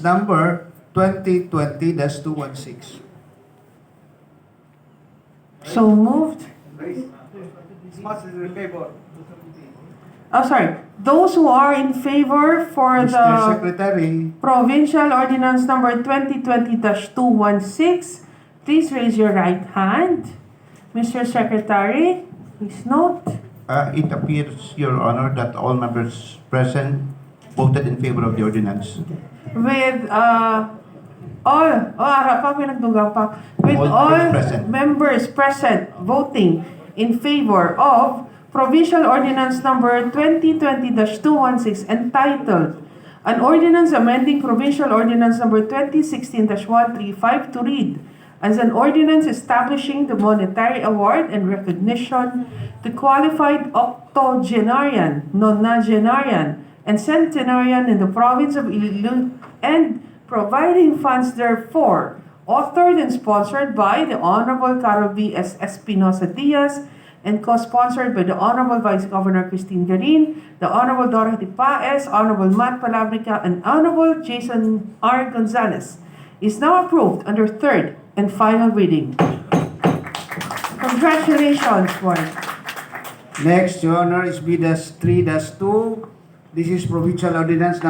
Number 2020-216. So moved. Oh, sorry. Those who are in favor for Mr. the Secretary, Provincial Ordinance number 2020-216, please raise your right hand. Mr. Secretary, please note. it appears, Your Honor, that all members present voted in favor of the ordinance. With with All all present. members present voting in favor of Provincial Ordinance number 2020-216 entitled An Ordinance Amending Provincial Ordinance number 2016-135 to read as an ordinance establishing the monetary award and recognition to qualified Octogenarian, Nonagenarian, and Centenarian in the Province of Iloilo and providing funds therefore, authored and sponsored by the Honorable Carol B. S. Espinosa Diaz and co-sponsored by the Honorable Vice Governor Christine Garin, the Honorable Dorothy Paez, Honorable Matt Palabrica, and Honorable Jason R. Gonzalez, is now approved under third and final reading. Congratulations, Board. Next, Your Honor, is B-3-2. This is Provincial Ordinance